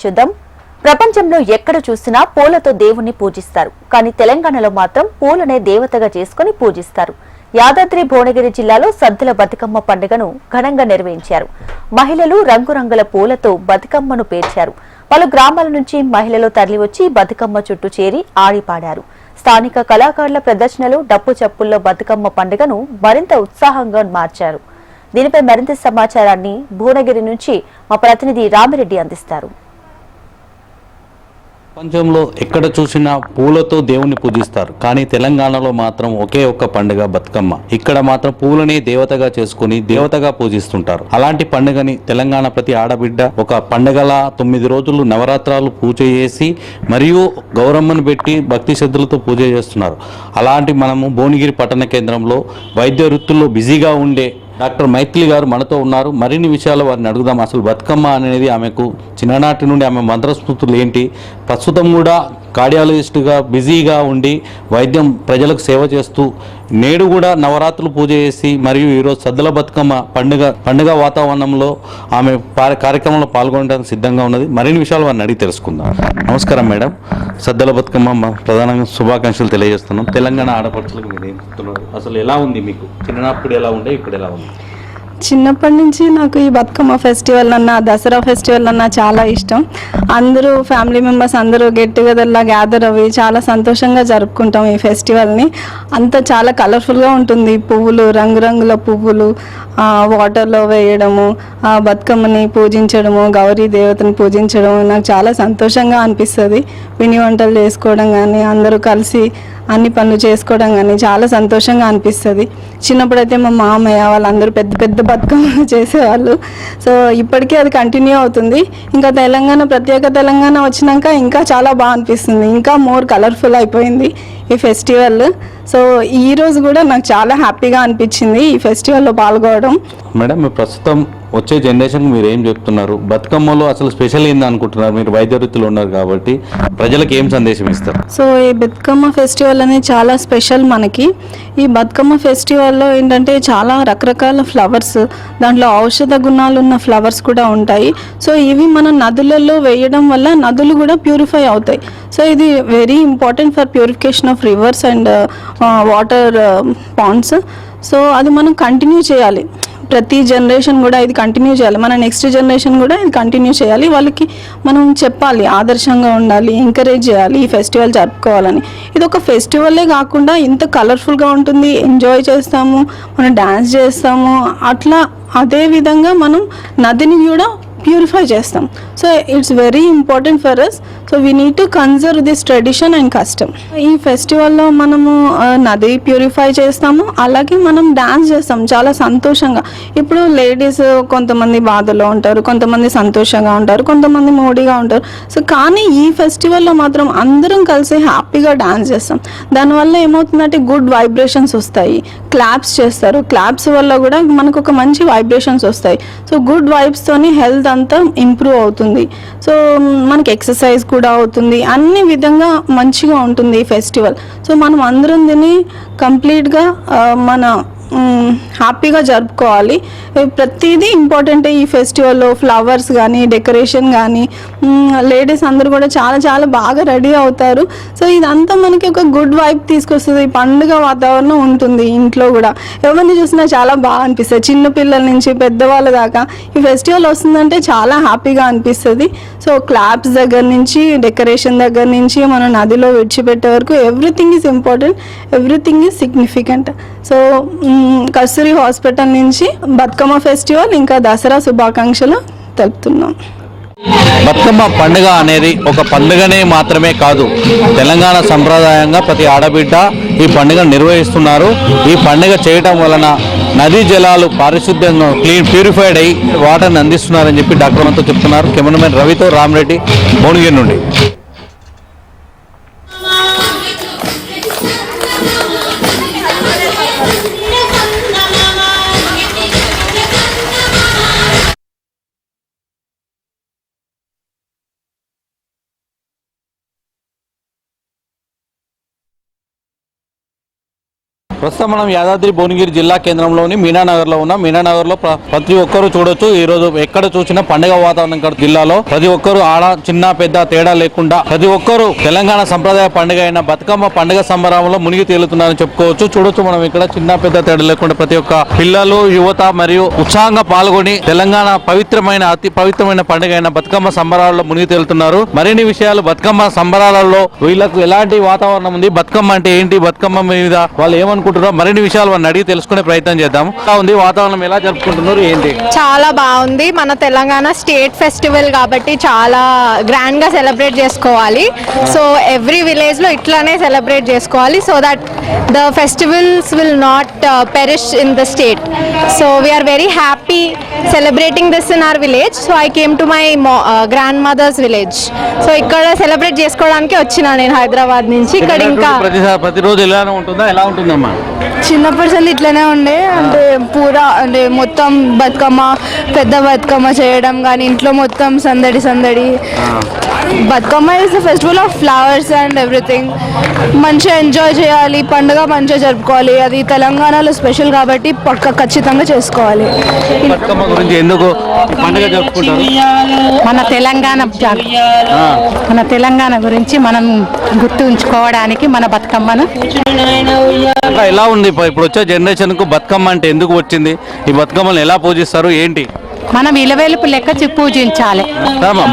చూద్దాం. ప్రపంచంలో ఎక్కడ చూసినా పూలతో దేవుణ్ణి పూజిస్తారు. కానీ తెలంగాణలో మాత్రం పూలనే దేవతగా చేసుకుని పూజిస్తారు. యాదాద్రి భువనగిరి జిల్లాలో సద్దుల బతుకమ్మ పండుగను ఘనంగా నిర్వహించారు. మహిళలు రంగురంగుల పూలతో బతుకమ్మను పేర్చారు. పలు గ్రామాల నుంచి మహిళలు తరలివచ్చి బతుకమ్మ చుట్టూ చేరి ఆడిపాడారు. స్థానిక కళాకారుల ప్రదర్శనలు, డప్పు చప్పుల్లో బతుకమ్మ పండుగను మరింత ఉత్సాహంగా మార్చారు. దీనిపై మరింత సమాచారాన్ని భువనగిరి నుంచి మా ప్రతినిధి రామిరెడ్డి అందిస్తారు. ప్రపంచంలో ఎక్కడ చూసినా పూలతో దేవుణ్ణి పూజిస్తారు. కానీ తెలంగాణలో మాత్రం ఒకే ఒక్క పండుగ బతుకమ్మ. ఇక్కడ మాత్రం పూలనే దేవతగా చేసుకుని దేవతగా పూజిస్తుంటారు. అలాంటి పండుగని తెలంగాణ ప్రతి ఆడబిడ్డ ఒక పండుగలా 9 రోజులు నవరాత్రాలు పూజ చేసి మరియు గౌరమ్మను పెట్టి భక్తి శ్రద్ధలతో పూజ చేస్తున్నారు. అలాంటి మనము భువనగిరి పట్టణ కేంద్రంలో వైద్య వృత్తుల్లో బిజీగా ఉండే డాక్టర్ మైథిలి గారు మనతో ఉన్నారు. మరిన్ని విషయాలు వారిని అడుగుదాం. అసలు బతుకమ్మ అనేది ఆమెకు చిన్ననాటి నుండి ఆమె మంత్రస్మృతులు ఏంటి, ప్రస్తుతం కూడా కార్డియాలజిస్టుగా బిజీగా ఉండి వైద్యం ప్రజలకు సేవ చేస్తూ నేడు కూడా నవరాత్రులు పూజ చేసి మరియు ఈరోజు సద్దుల బతుకమ్మ పండుగ వాతావరణంలో ఆమె కార్యక్రమంలో పాల్గొనడానికి సిద్ధంగా ఉన్నది. మరిన్ని విషయాలు వారిని అడిగి తెలుసుకుందాం. నమస్కారం మేడం. సద్దుల బతుకమ్మ ప్రధానంగా శుభాకాంక్షలు తెలియజేస్తున్నాం. తెలంగాణ ఆడపడుచులకు మీరు ఏం చెప్తున్నారు? అసలు ఎలా ఉంది మీకు? చిన్నప్పుడు ఎలా ఉండే, ఇప్పుడు ఎలా ఉంది? చిన్నప్పటి నుంచి నాకు ఈ బతుకమ్మ ఫెస్టివల్ అన్నా, దసరా ఫెస్టివల్ అన్నా చాలా ఇష్టం. అందరూ ఫ్యామిలీ మెంబర్స్ అందరూ గెట్ టుగెదర్లా గ్యాదర్ అవి చాలా సంతోషంగా జరుపుకుంటాం ఈ ఫెస్టివల్ని. అంతా చాలా కలర్ఫుల్గా ఉంటుంది. పువ్వులు, రంగురంగుల పువ్వులు వాటర్లో వేయడము, బతుకమ్మని పూజించడము, గౌరీ దేవతని పూజించడం నాకు చాలా సంతోషంగా అనిపిస్తుంది. పిండి వంటలు చేసుకోవడం కానీ, అందరూ కలిసి అన్ని పనులు చేసుకోవడం కానీ చాలా సంతోషంగా అనిపిస్తుంది. చిన్నప్పుడైతే మా మామయ్య వాళ్ళందరూ పెద్ద పెద్ద బతుకమ్మలు చేసేవాళ్ళు. సో ఇప్పటికీ అది కంటిన్యూ అవుతుంది. ఇంకా ప్రత్యేక తెలంగాణ వచ్చినాక ఇంకా చాలా బాగా అనిపిస్తుంది. ఇంకా మోర్ కలర్ఫుల్ అయిపోయింది ఈ ఫెస్టివల్. సో ఈరోజు కూడా నాకు చాలా హ్యాపీగా అనిపించింది ఈ ఫెస్టివల్లో పాల్గొనడం. మేడం, ప్రస్తుతం వచ్చే జనరేషన్ మీరు ఏం చెప్తున్నారు? బతుకమ్మలో అసలు స్పెషల్ ఏంది అనుకుంటున్నారు? మీరు వైద్య వృత్తిలో ఉన్నారు కాబట్టి ప్రజలకు ఏం సందేశం ఇస్తారు? సో ఈ బతుకమ్మ ఫెస్టివల్ అనేది చాలా స్పెషల్ మనకి. ఈ బతుకమ్మ ఫెస్టివల్లో ఏంటంటే చాలా రకరకాల ఫ్లవర్స్, దాంట్లో ఔషధ గుణాలు ఉన్న ఫ్లవర్స్ కూడా ఉంటాయి. సో ఇవి మన నదులలో వేయడం వల్ల నదులు కూడా ప్యూరిఫై అవుతాయి. సో ఇది very important for purification of rivers and water ponds. So అది మనం కంటిన్యూ చేయాలి. ప్రతి జనరేషన్ కూడా ఇది కంటిన్యూ చేయాలి. మన నెక్స్ట్ జనరేషన్ కూడా ఇది కంటిన్యూ చేయాలి. వాళ్ళకి మనం చెప్పాలి, ఆదర్శంగా ఉండాలి, ఎంకరేజ్ చేయాలి ఈ ఫెస్టివల్ జరుపుకోవాలని. ఇది ఒక ఫెస్టివల్లే కాకుండా ఇంత కలర్ఫుల్గా ఉంటుంది, ఎంజాయ్ చేస్తాము, మనం డ్యాన్స్ చేస్తాము. అట్లా అదే విధంగా మనం నదిని కూడా ప్యూరిఫై చేస్తాం. So it's very important for us. So we need to conserve this tradition and custom. ఈ ఫెస్టివల్లో మనము నది ప్యూరిఫై చేస్తాము, అలాగే మనం డ్యాన్స్ చేస్తాం చాలా సంతోషంగా. ఇప్పుడు లేడీస్ కొంతమంది బాధలో ఉంటారు, కొంతమంది సంతోషంగా ఉంటారు, కొంతమంది మూడీగా ఉంటారు. సో కానీ ఈ ఫెస్టివల్లో మాత్రం అందరం కలిసి హ్యాపీగా డ్యాన్స్ చేస్తాం. దానివల్ల ఏమవుతుందంటే గుడ్ వైబ్రేషన్స్ వస్తాయి. క్లాప్స్ చేస్తారు, క్లాప్స్ వల్ల కూడా మనకు ఒక మంచి వైబ్రేషన్స్ వస్తాయి. సో గుడ్ వైబ్స్తోని హెల్త్ అంతా ఇంప్రూవ్ అవుతుంది. సో మనకి ఎక్సర్సైజ్ కూడా అవుతుంది, అన్ని విధంగా మంచిగా ఉంటుంది ఈ ఫెస్టివల్. సో మనం అందరం దీన్ని కంప్లీట్గా మన హ్యాపీగా జరుపుకోవాలి. ప్రతిదీ ఇంపార్టెంటే ఈ ఫెస్టివల్లో. ఫ్లవర్స్ కానీ, డెకరేషన్ కానీ, లేడీస్ అందరూ కూడా చాలా చాలా బాగా రెడీ అవుతారు. సో ఇదంతా మనకి ఒక గుడ్ వైబ్ తీసుకొస్తుంది. పండుగ వాతావరణం ఉంటుంది ఇంట్లో కూడా. ఎవరిని చూసినా చాలా బాగా అనిపిస్తుంది. చిన్న పిల్లల నుంచి పెద్దవాళ్ళ దాకా ఈ ఫెస్టివల్ వస్తుందంటే చాలా హ్యాపీగా అనిపిస్తుంది. సో క్లాప్స్ దగ్గర నుంచి, డెకరేషన్ దగ్గర నుంచి, మనం నదిలో విడిచిపెట్టే వరకు everything is important, everything is significant. So Kasturi hospital నుంచి బతుకమ్మ ఫెస్టివల్ ఇంకా దసరా శుభాకాంక్షలు తెలుపుతున్నాం. బతుకమ్మ పండుగ అనేది ఒక పండుగనే మాత్రమే కాదు, తెలంగాణ సంప్రదాయంగా ప్రతి ఆడబిడ్డ ఈ పండుగ నిర్వహిస్తున్నారు. ఈ పండుగ చేయటం వలన నదీ జలాలు పారిశుద్ధ్యంగా ప్యూరిఫైడ్ అయ్యి వాటర్ని అందిస్తున్నారని చెప్పి డాక్టర్ అంతా చెప్తున్నారు. కెమెరామెన్ రవితో రామరెడ్డి, భువనగిరి నుండి. ప్రస్తుతం మనం యాదాద్రి భువనగిరి జిల్లా కేంద్రంలోని మీనానగర్లో ఉన్న మీనానగర్లో ప్రతి ఒక్కరు చూడొచ్చు. ఈ రోజు ఎక్కడ చూసినా పండుగ వాతావరణం ఇక్కడ జిల్లాలో ప్రతి ఒక్కరు ఆడ చిన్న పెద్ద తేడా లేకుండా ప్రతి ఒక్కరు తెలంగాణ సంప్రదాయ పండుగ అయిన బతుకమ్మ పండుగ సంబరంలో మునిగి తేలుతున్నారని చెప్పుకోవచ్చు. చూడొచ్చు మనం ఇక్కడ చిన్న పెద్ద తేడా లేకుండా ప్రతి ఒక్క పిల్లలు యువత మరియు ఉత్సాహంగా పాల్గొని తెలంగాణ అతి పవిత్రమైన పండుగ అయిన బతుకమ్మ సంబరాలలో మునిగి తేలుతున్నారు. మరిన్ని విషయాలు బతుకమ్మ సంబరాలలో వీళ్ళకు ఎలాంటి వాతావరణం ఉంది, బతుకమ్మ అంటే ఏంటి, బతుకమ్మ మీద వాళ్ళు ఏమనుకుంటున్నారో మరిన్ని విషయాలు వాళ్ళని అడిగి తెలుసుకునే ప్రయత్నం చేద్దాం. ఎలా ఉంది వాతావరణం, ఎలా జరుపుకుంటున్నారు, ఏంటి? చాలా బాగుంది. మన తెలంగాణ స్టేట్ ఫెస్టివల్ కాబట్టి చాలా గ్రాండ్ గా సెలబ్రేట్ చేసుకోవాలి. సో ఎవ్రీ విలేజ్ లో ఇట్లానే సెలబ్రేట్ చేసుకోవాలి so that the festivals will not perish in the state. So we are very happy celebrating this in our village. So I came to my grandmother's village. So ఇక్కడ celebrate చేసుకోవడానికి వచ్చిన నేను హైదరాబాద్ నుంచి. ఇక్కడ ఇంకా ప్రతిరోజు ఇలానే ఉంటుందా, ఎలా ఉంటుందమ్మా? చిన్నప్పటి నుండి ఇట్లనే ఉండే, అంటే పూరా అంటే మొత్తం బతుకమ్మ పెద్ద బతుకమ్మ చేయడం కానీ ఇంట్లో మొత్తం సందడి సందడి. Bathukamma is the festival of flowers and everything. మంచిగా ఎంజాయ్ చేయాలి, పండుగ మంచిగా జరుపుకోవాలి. అది తెలంగాణలో స్పెషల్ కాబట్టి ఖచ్చితంగా చేసుకోవాలి. బతుకమ్మ గురించి ఎందుకు పండుగ జరుపుకుంటారు? మన తెలంగాణ గురించి మనం గుర్తు ఉంచుకోవడానికి మన బతుకమ్మను. ఎలా ఉంది ఇప్పుడు వచ్చే జనరేషన్ కు బతుకమ్మ అంటే ఎందుకు వచ్చింది? ఈ బతుకమ్మను ఎలా పూజిస్తారు, ఏంటి? మనం ఇలవేలుపు లెక్క పూజించాలి.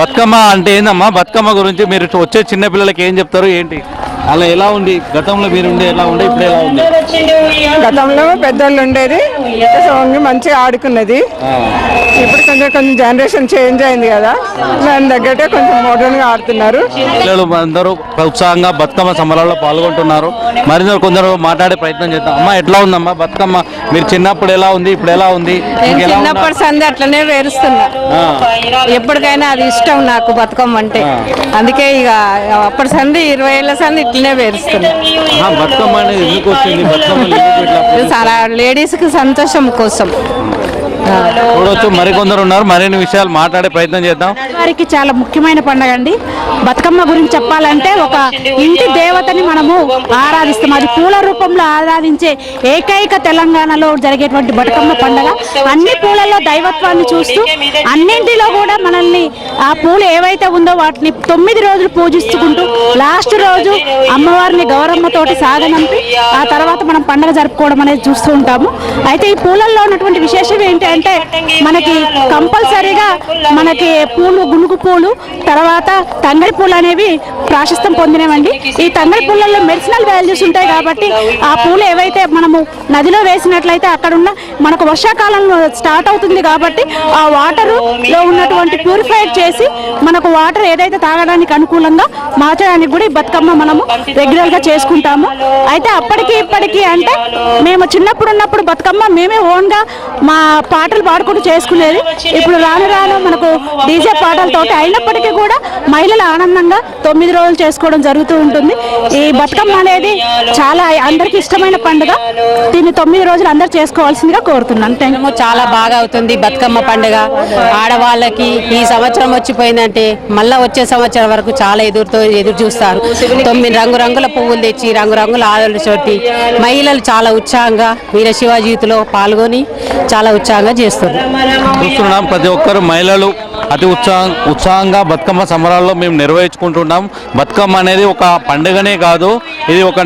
బతుకమ్మ అంటే ఏందమ్మా? బతుకమ్మ గురించి మీరు వచ్చే చిన్న పిల్లలకి ఏం చెప్తారు, ఏంటి? అలా ఎలా ఉంది? గతంలో మీరు ఉండే ఎలా ఉండే, ఇప్పుడు ఎలా ఉంది? గతంలో పెద్దోళ్ళు ఉండేది, మంచిగా ఆడుకున్నది. ఇప్పుడు కొంచెం జనరేషన్ చేంజ్ అయింది కదా, దాని తగ్గట్టే కొంచెం మోడర్న్ గా ఆడుతున్నారు. పిల్లలు అందరూ ఉత్సాహంగా బతుకమ్మ సంబరాల్లో పాల్గొంటున్నారు. మరిందరూ కొందరు మాట్లాడే ప్రయత్నం చేద్దాం. అమ్మా, ఎట్లా ఉందమ్మా బతుకమ్మ? మీరు చిన్నప్పుడు ఎలా ఉంది, ఇప్పుడు ఎలా ఉంది? చిన్నప్పటి సంది అట్లనే వేరుస్తున్నా. ఎప్పటికైనా అది ఇష్టం నాకు బతుకమ్మ అంటే. అందుకే ఇక అప్పటి సంది 20 ఏళ్ళ సంది ఇట్లనే వేరుస్తున్నా. బతుకమ్మ అనేది ఎందుకు వచ్చింది? బతుకమ్మ చాలా లేడీస్ కి సంతోషం కోసం. చూడొచ్చు మరికొందరు ఉన్నారు, మరిన్ని విషయాలు మాట్లాడే ప్రయత్నం చేద్దాం. వారికి చాలా ముఖ్యమైన పండుగ అండి బతుకమ్మ. గురించి చెప్పాలంటే ఒక ఇంటి దేవతని మనము ఆరాధిస్తాం. అది పూల రూపంలో ఆరాధించే ఏకైక తెలంగాణలో జరిగేటువంటి బతుకమ్మ పండుగ. అన్ని పూలలో దైవత్వాన్ని చూస్తూ అన్నింటిలో కూడా మనల్ని ఆ పూలు ఏవైతే ఉందో వాటిని 9 రోజులు పూజించుకుంటూ లాస్ట్ రోజు అమ్మవారిని గౌరమ్మతోటి సాగనంపి ఆ తర్వాత మనం పండుగ జరుపుకోవడం అనేది చూస్తూ ఉంటాము. అయితే ఈ పూలల్లో ఉన్నటువంటి విశేషం ఏంటి అంటే మనకి కంపల్సరీగా మనకి పూలు, గునుగు పూలు, తర్వాత తంగడి పూలు అనేవి ప్రాశస్త్యం పొందినవండి. ఈ తంగడి పూలలో మెడిసినల్ వాల్యూస్ ఉంటాయి కాబట్టి ఆ పూలు ఏవైతే మనము నదిలో వేసినట్లయితే అక్కడున్న మనకు వర్షాకాలంలో స్టార్ట్ అవుతుంది కాబట్టి ఆ వాటర్లో ఉన్నటువంటి ప్యూరిఫైడ్ చేసి మనకు వాటర్ ఏదైతే తాగడానికి అనుకూలంగా మార్చడానికి కూడా ఈ బతుకమ్మ మనము రెగ్యులర్ గా చేసుకుంటాము. అయితే అప్పటికి ఇప్పటికీ అంటే మేము చిన్నప్పుడు ఉన్నప్పుడు బతుకమ్మ మేమే ఓన్ గా మా పాటలు పాడుకుంటూ చేసుకునేది. ఇప్పుడు రాను రాను మనకు డీజే పాటలతోటి అయినప్పటికీ కూడా మహిళలు ఆనందంగా 9 రోజులు చేసుకోవడం జరుగుతూ ఉంటుంది. ఈ బతుకమ్మ అనేది చాలా అందరికి ఇష్టమైన పండుగ. దీన్ని 9 రోజులు అందరు చేసుకోవాల్సిందిగా కోరుతున్నాను. చాలా బాగా అవుతుంది బతుకమ్మ పండుగ. ఆడవాళ్ళకి ఈ సంవత్సరం వచ్చిపోయిందంటే మళ్ళా వచ్చే సంవత్సరం వరకు చాలా ఎదురు చూస్తారు. 9 రంగురంగుల పువ్వులు తెచ్చి రంగురంగుల ఆడలు చోటి మహిళలు చాలా ఉత్సాహంగా వీర శివాజీతిలో పాల్గొని చాలా ఉత్సాహంగా చూస్తున్నాం. ప్రతి ఒక్కరు మహిళలు అతి ఉత్సాహంగా బతుకమ్మ సంబరాల్లో మేము నిర్వహించుకుంటున్నాం. బతుకమ్మ అనేది ఒక పండుగనే కాదు, ఇది ఒక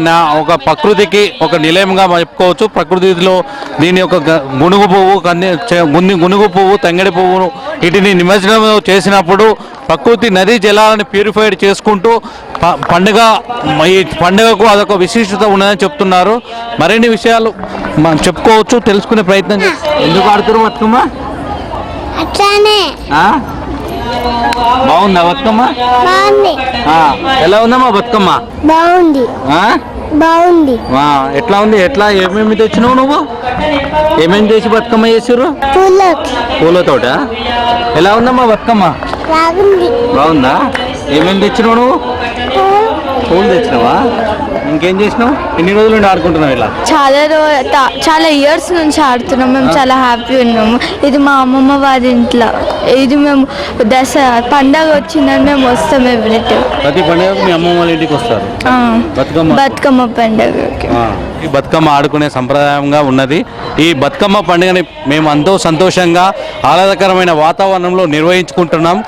ప్రకృతికి ఒక నిలయంగా చెప్పుకోవచ్చు. ప్రకృతిలో దీని యొక్క గునుగు పువ్వు, గునుగు పువ్వు, తంగడి పువ్వును వీటిని నిమజ్జనం చేసినప్పుడు ప్రకృతి నదీ జలాలను ప్యూరిఫైడ్ చేసుకుంటూ ఈ పండుగకు అదొక విశిష్టత ఉన్నదని చెప్తున్నారు. మరిన్ని విషయాలు మనం చెప్పుకోవచ్చు, తెలుసుకునే ప్రయత్నం చేస్తాం. ఎందుకు ఆడుతున్నారు బతుకమ్మ? బాగుందా బతుకమ్మ? ఎలా ఉందమ్మా బతుకమ్మ? బాగుంది. ఎట్లా ఉంది? ఏమేమి తెచ్చినావు నువ్వు? ఏమేమి తెచ్చి బతుకమ్మ చేసారు? పూలతోట. ఎలా ఉందమ్మా బతుకమ్మ? బాగుందా? ఏమేమి తెచ్చినావు నువ్వు? పూలు తెచ్చినావా? ఇంకేం చేసినావు? ఎన్ని రోజుల నుండి ఆడుకుంటున్నావు ఇలా? చాలా ఇయర్స్ నుంచి ఆడుతున్నాం. మేము చాలా హ్యాపీ ఉన్నాము. ఇది మా అమ్మమ్మ వారి ఇంట్లో. ఇది మేము పండగ వచ్చిందని మేము వస్తాం ఎవ్రీ టైం. ప్రతి పండుగకు మీ అమ్మమ్మ వాళ్ళ ఇంటికి వస్తారు బతుకమ్మ పండగకి. ఈ బతుకమ్మ ఆడుకునే సంప్రదాయంగా ఉన్నది. ఈ బతుకమ్మ పండుగని మేము ఎంతో సంతోషంగా ఆహ్లాదకరమైన వాతావరణంలో నిర్వహించుకుంటున్నాం.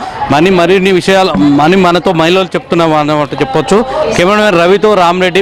మరిన్ని విషయాలు మనతో మహిళలు చెప్తున్నాం అన్నమాట చెప్పొచ్చు. కెమెరామెన్ రవితో రామరెడ్డి.